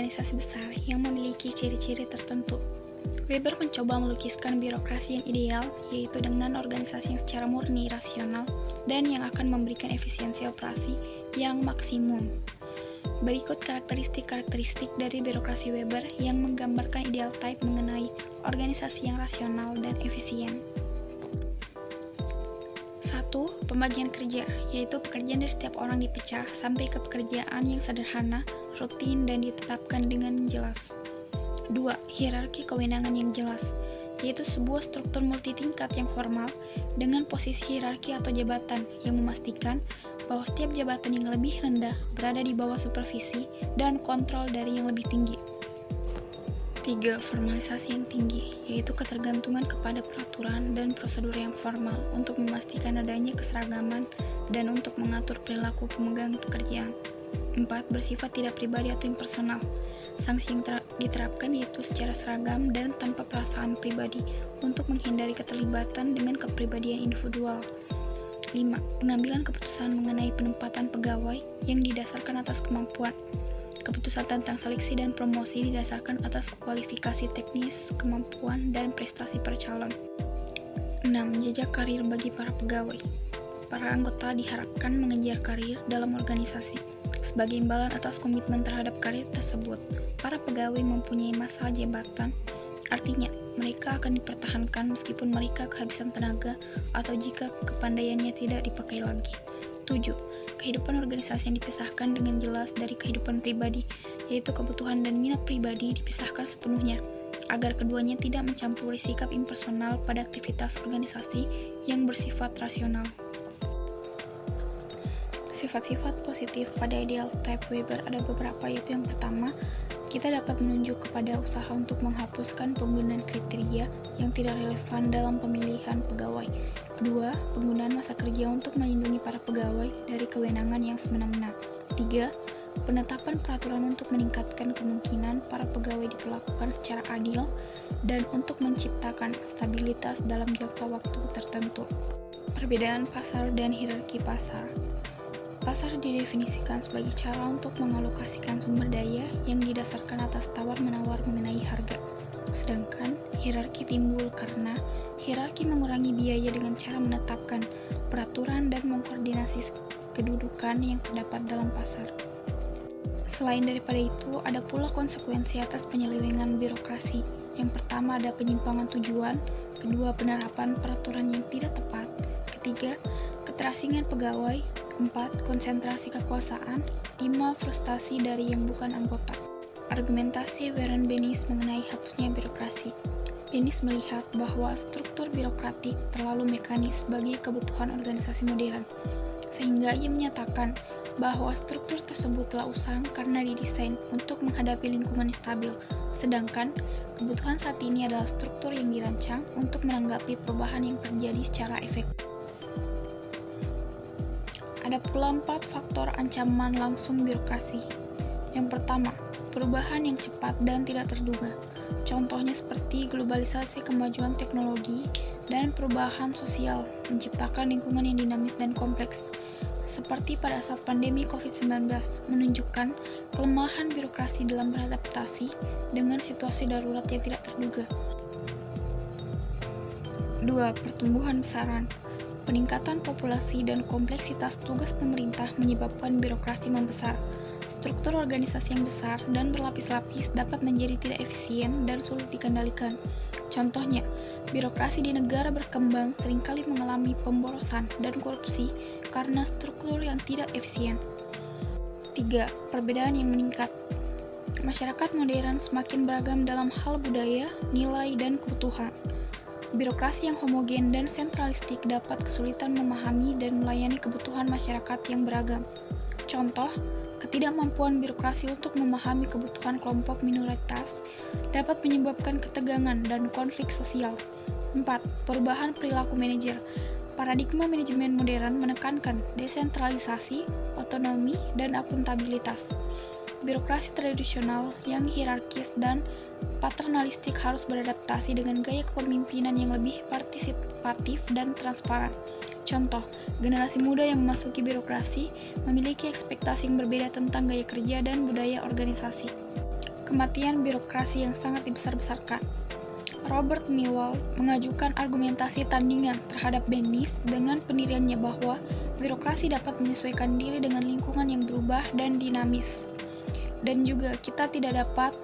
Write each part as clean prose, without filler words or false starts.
organisasi besar yang memiliki ciri-ciri tertentu. Weber mencoba melukiskan birokrasi yang ideal, yaitu dengan organisasi yang secara murni rasional dan yang akan memberikan efisiensi operasi yang maksimum. Berikut karakteristik-karakteristik dari birokrasi Weber yang menggambarkan ideal type mengenai organisasi yang rasional dan efisien. 1. Pembagian kerja, yaitu pekerjaan dari setiap orang dipecah sampai ke pekerjaan yang sederhana, rutin, dan ditetapkan dengan jelas. 2. Hierarki kewenangan yang jelas, yaitu sebuah struktur multitingkat yang formal dengan posisi hierarki atau jabatan yang memastikan bahwa setiap jabatan yang lebih rendah berada di bawah supervisi dan kontrol dari yang lebih tinggi. 3. Formalisasi yang tinggi, yaitu ketergantungan kepada peraturan dan prosedur yang formal untuk memastikan adanya keseragaman dan untuk mengatur perilaku pemegang pekerjaan. 4. Bersifat tidak pribadi atau impersonal. Sanksi yang diterapkan yaitu secara seragam dan tanpa perasaan pribadi untuk menghindari keterlibatan dengan kepribadian individual. 5. Pengambilan keputusan mengenai penempatan pegawai yang didasarkan atas kemampuan. Keputusan tentang seleksi dan promosi didasarkan atas kualifikasi teknis, kemampuan, dan prestasi per calon. 6. Jejak karir bagi para pegawai. Para anggota diharapkan mengejar karir dalam organisasi. Sebagai imbalan atas komitmen terhadap karir tersebut, para pegawai mempunyai masa jabatan, artinya mereka akan dipertahankan meskipun mereka kehabisan tenaga atau jika kepandaiannya tidak dipakai lagi. 7. Kehidupan organisasi yang dipisahkan dengan jelas dari kehidupan pribadi, yaitu kebutuhan dan minat pribadi dipisahkan sepenuhnya, agar keduanya tidak mencampuri sikap impersonal pada aktivitas organisasi yang bersifat rasional. Sifat-sifat positif pada ideal type Weber ada beberapa, yaitu yang pertama, kita dapat menunjuk kepada usaha untuk menghapuskan penggunaan kriteria yang tidak relevan dalam pemilihan pegawai. Kedua, penggunaan masa kerja untuk melindungi para pegawai dari kewenangan yang semena-mena. 3. Penetapan peraturan untuk meningkatkan kemungkinan para pegawai diperlakukan secara adil dan untuk menciptakan stabilitas dalam jangka waktu tertentu. Perbedaan pasar dan hierarki pasar. Pasar didefinisikan sebagai cara untuk mengalokasikan sumber daya yang didasarkan atas tawar-menawar mengenai harga. Sedangkan hierarki timbul karena hierarki mengurangi biaya dengan cara menetapkan peraturan dan mengkoordinasi kedudukan yang terdapat dalam pasar. Selain daripada itu, ada pula konsekuensi atas penyelewengan birokrasi. Yang pertama ada penyimpangan tujuan, kedua penerapan peraturan yang tidak tepat, ketiga keterasingan pegawai, 4. Konsentrasi kekuasaan, 5. Frustasi dari yang bukan anggota. Argumentasi Warren Bennis mengenai hapusnya birokrasi. Bennis melihat bahwa struktur birokratik terlalu mekanis bagi kebutuhan organisasi modern, sehingga ia menyatakan bahwa struktur tersebut telah usang karena didesain untuk menghadapi lingkungan stabil, sedangkan kebutuhan saat ini adalah struktur yang dirancang untuk menanggapi perubahan yang terjadi secara efektif. Ada pula 4 faktor ancaman langsung birokrasi. Yang pertama, perubahan yang cepat dan tidak terduga. Contohnya seperti globalisasi, kemajuan teknologi, dan perubahan sosial menciptakan lingkungan yang dinamis dan kompleks. Seperti pada saat pandemi COVID-19 menunjukkan kelemahan birokrasi dalam beradaptasi dengan situasi darurat yang tidak terduga. 2. Pertumbuhan besaran. Peningkatan populasi dan kompleksitas tugas pemerintah menyebabkan birokrasi membesar. Struktur organisasi yang besar dan berlapis-lapis dapat menjadi tidak efisien dan sulit dikendalikan. Contohnya, birokrasi di negara berkembang seringkali mengalami pemborosan dan korupsi karena struktur yang tidak efisien. 3. Perbedaan yang meningkat. Masyarakat modern semakin beragam dalam hal budaya, nilai, dan kebutuhan. Birokrasi yang homogen dan sentralistik dapat kesulitan memahami dan melayani kebutuhan masyarakat yang beragam. Contoh, ketidakmampuan birokrasi untuk memahami kebutuhan kelompok minoritas dapat menyebabkan ketegangan dan konflik sosial. 4. Perubahan perilaku manajer. Paradigma manajemen modern menekankan desentralisasi, otonomi, dan akuntabilitas. Birokrasi tradisional yang hierarkis dan paternalistik harus beradaptasi dengan gaya kepemimpinan yang lebih partisipatif dan transparan. Contoh, generasi muda yang memasuki birokrasi memiliki ekspektasi yang berbeda tentang gaya kerja dan budaya organisasi. 5. kematian birokrasi yang sangat dibesar-besarkan. Robert Millwall mengajukan argumentasi tandingan terhadap Bennis dengan pendiriannya bahwa birokrasi dapat menyesuaikan diri dengan lingkungan yang berubah dan dinamis. Dan juga kita tidak dapat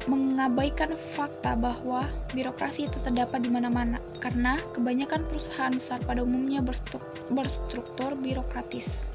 mengabaikan fakta bahwa birokrasi itu terdapat di mana-mana, karena kebanyakan perusahaan besar pada umumnya berstruktur birokratis.